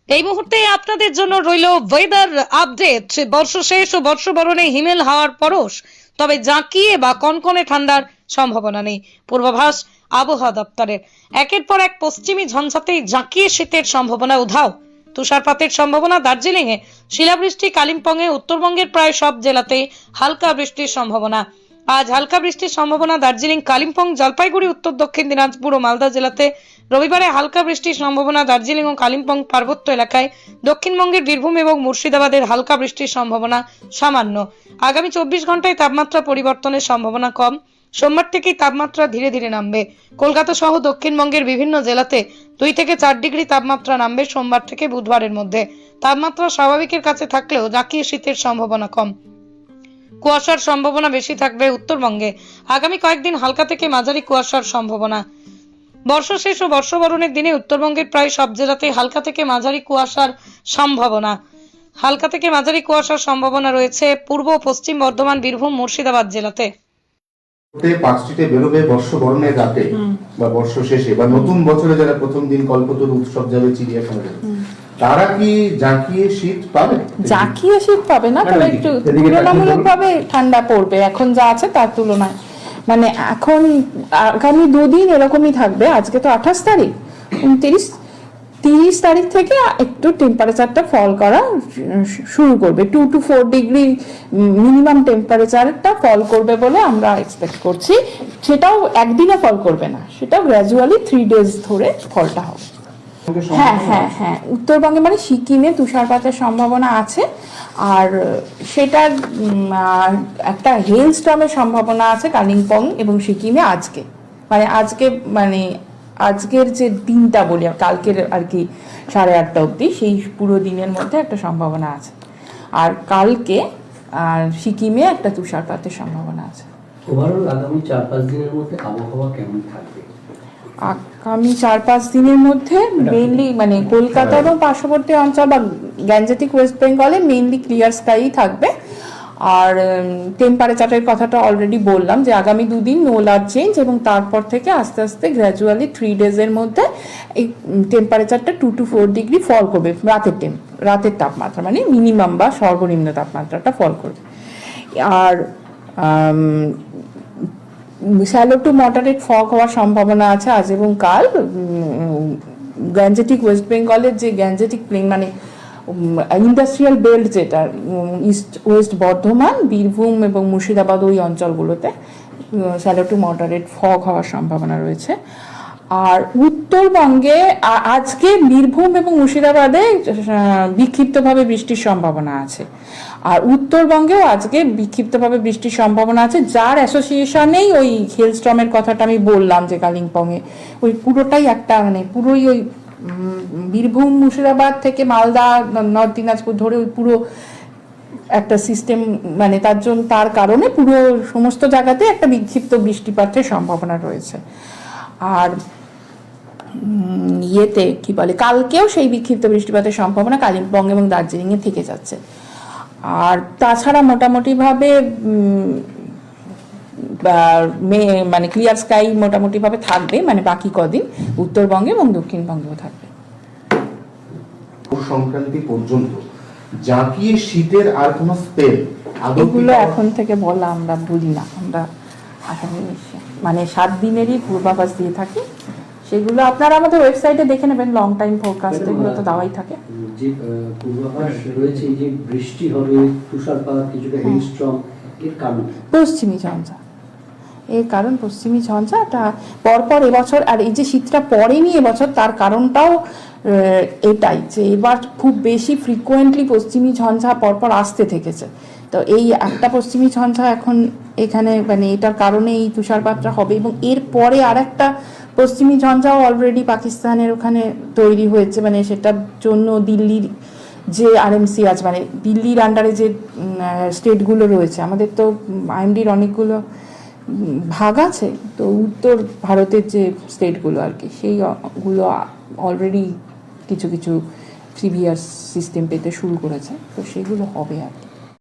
এই মুহূর্তে আপনাদের জন্য রইল ওয়েদার আপডেট। বর্ষ শেষ ও বর্ষবরণে হিমেল হাওয়ার পরশ, তবে জাঁকিয়ে বা কনকনে ঠান্ডার সম্ভাবনা নেই। পূর্বাভাস আবহাওয়া দপ্তরের। একের পর এক পশ্চিমী ঝঞ্ঝাতেই জাঁকিয়ে শীতের সম্ভাবনা উধাও। তুষারপাতের সম্ভাবনা দার্জিলিং এ, শিলাবৃষ্টি কালিম্পং এ, উত্তরবঙ্গের প্রায় সব জেলাতেই হালকা বৃষ্টির সম্ভাবনা। আজ হালকা বৃষ্টির সম্ভাবনা দার্জিলিং, কালিম্পং, জলপাইগুড়ি, উত্তর দক্ষিণ দিনাজপুর ও মালদা জেলাতে। রবিবারে হালকা বৃষ্টির সম্ভাবনা দার্জিলিং ও কালিম্পং পার্বত্য এলাকায়। দক্ষিণবঙ্গের বীরভূম এবং মুর্শিদাবাদের হালকা বৃষ্টির সম্ভাবনা সামান্য। আগামী 24 ঘন্টায় তাপমাত্রা পরিবর্তনের সম্ভাবনা কম। সোমবার থেকেই তাপমাত্রা ধীরে ধীরে নামবে। কলকাতা সহ দক্ষিণবঙ্গের বিভিন্ন জেলাতে 2 থেকে 4 ডিগ্রি তাপমাত্রা নামবে সোমবার থেকে বুধবারের মধ্যে। তাপমাত্রা স্বাভাবিকের কাছে থাকলেও জাঁকিয়ে শীতের সম্ভাবনা কম। কুয়াশার সম্ভাবনা বেশি থাকবে উত্তরবঙ্গে। আগামী কয়েকদিন হালকা থেকে মাঝারি কুয়াশার সম্ভাবনা। বর্ষা শেষ ও বর্ষবরণের দিনে উত্তরবঙ্গের প্রায় সব জেলাতেই হালকা থেকে মাঝারি কুয়াশার সম্ভাবনা। হালকা থেকে মাঝারি কুয়াশার সম্ভাবনা রয়েছে পূর্ব ও পশ্চিম বর্ধমান, বীরভূম, মুর্শিদাবাদ জেলাতে। পাঁচটিতে বেরোবে বর্ষবরণের রাতে বা বর্ষ শেষে বা নতুন বছরে যারা প্রথম দিন কল্পতরু উৎসব যাবে, চিড়িয়াখানা যাবে, তারা কি জাঁকিয়ে শীত পাবে? জাঁকিয়ে শীত পাবে না, তবে একটু তুলনামূলকভাবে ঠান্ডা পড়বে এখন যা আছে তার তুলনায়। মানে এখন আগামী 2 দিন এরকমই থাকবে। আজকে তো 28 তারিখ, 29-30 তারিখ থেকে একটু টেম্পারেচারটা ফল করা শুরু করবে। 2 to 4 ডিগ্রি মিনিমাম টেম্পারেচারটা ফল করবে বলে আমরা এক্সপেক্ট করছি। সেটাও একদিনে ফল করবে না, সেটাও গ্র্যাজুয়ালি 3 ডেজ ধরে ফলটা হবে। হ্যাঁ হ্যাঁ হ্যাঁ, উত্তরবঙ্গে মানে সিকিমে তুষারপাতের সম্ভাবনা আছে। আর সেটার একটা হেল স্টর্মের সম্ভাবনা আছে কালিম্পং এবং সিকিমে আজকে। মানে আজকের যে দিনটা বলি, কালকের আর কি 8:30 অবধি, সেই পুরো দিনের মধ্যে একটা সম্ভাবনা আছে। আর কালকে আর সিকিমে একটা তুষারপাতের সম্ভাবনা আছে। ওভারঅল আগামী 4-5 দিনের মধ্যে আবহাওয়া কেমন থাকবে? আগামী 4-5 দিনের মধ্যে মেইনলি মানে কলকাতা এবং পার্শ্ববর্তী অঞ্চল বা গ্যাঞ্জেটিক ওয়েস্ট বেঙ্গলে মেইনলি ক্লিয়ার স্কাই থাকবে। আর টেম্পারেচারের কথাটা অলরেডি বললাম যে আগামী 2 দিন নো লার্জ চেঞ্জ, এবং তারপর থেকে আস্তে আস্তে গ্র্যাজুয়ালি 3 ডেজের মধ্যে এই টেম্পারেচারটা 2 to 4 ডিগ্রি ফল করবে। রাতের তাপমাত্রা মানে মিনিমাম বা সর্বনিম্ন তাপমাত্রাটা ফল করবে। আর শ্যালো টু মডারেট ফগ হওয়ার সম্ভাবনা আছে আজ এবং কাল। গ্যাঞ্জেটিক ওয়েস্ট বেঙ্গলের যে গ্যাঞ্জেটিক প্লেন মানে ইন্ডাস্ট্রিয়াল বেল্ট, যেটা ইস্ট ওয়েস্ট বর্ধমান, বীরভূম এবং মুর্শিদাবাদ ওই অঞ্চলগুলোতে শ্যালো টু মডারেট ফগ হওয়ার সম্ভাবনা রয়েছে। আর উত্তরবঙ্গে আজকে বীরভূম এবং মুর্শিদাবাদে বিক্ষিপ্তভাবে বৃষ্টির সম্ভাবনা আছে। আর উত্তরবঙ্গেও আজকে বিক্ষিপ্তভাবে বৃষ্টির সম্ভাবনা আছে, যার অ্যাসোসিয়েশনেই ওই হেলস্টর্মের কথাটা আমি বললাম যে কালিম্পংয়ে ওই পুরোটাই একটা মানে পুরোই ওই বীরভূম মুর্শিদাবাদ থেকে মালদা নর্থ দিনাজপুর ধরে ওই পুরো একটা সিস্টেম, মানে তার কারণে পুরো সমস্ত জায়গাতে একটা বিক্ষিপ্ত বৃষ্টিপাতের সম্ভাবনা রয়েছে। আর কি বলে, কালকেও সেই বিক্ষিপ্ত বৃষ্টিপাতের সম্ভাবনা কালিম্পং এবং দার্জিলিংয়ে থেকে যাচ্ছে। আর তাছাড়া মোটামুটিভাবে মানে ক্লিয়ার স্কাই মোটামুটিভাবে থাকবে, মানে বাকি কদিন উত্তরবঙ্গে এবং দক্ষিণবঙ্গেও থাকবে। সংক্রান্তি পর্যন্ত জাঁকিয়ে শীতের আর কোনো স্পেল এগুলো এখন থেকে বলা আমরা বলি না, আমরা মানে 7 দিনেরই পূর্বাভাস দিয়ে থাকি। সেগুলো আপনারা আমাদের ওয়েবসাইটে দেখে নেবেন, লং টাইম ফোরকাস্ট এগুলো তো দেওয়াই থাকে। যে পূর্বাভাস রয়েছে, যে বৃষ্টি হবে, তুষারপাত, কিছুটা হেলস্টর্ম, এর কারণ পশ্চিমী ঝঞ্ঝা। এর কারণ পশ্চিমী ঝঞ্ঝাটা পরপর এবছর, আর এই যে শীতটা পড়েনি এবছর, তার কারণটাও এটাই যে এবার খুব বেশি ফ্রিকোয়েন্টলি পশ্চিমী ঝঞ্ঝা পরপর আসতে থেকেছে। তো এই একটা পশ্চিমী ঝঞ্ঝা এখন এখানে মানে এটার কারণে এই তুষারপাতটা হবে, এবং এর পরে আর একটা পশ্চিমী ঝঞ্ঝাও অলরেডি পাকিস্তানের ওখানে তৈরি হয়েছে। মানে সেটার জন্য দিল্লির যে আরএমসি আছে, মানে দিল্লির আন্ডারে যে স্টেটগুলো রয়েছে, আমাদের তো আইএমডির অনেকগুলো ভাগ আছে, তো উত্তর ভারতের যে স্টেটগুলো আর কি, সেইগুলো অলরেডি কিছু সিভিয়ার সিস্টেম পেতে শুরু করেছে, তো সেগুলো হবে আর কি।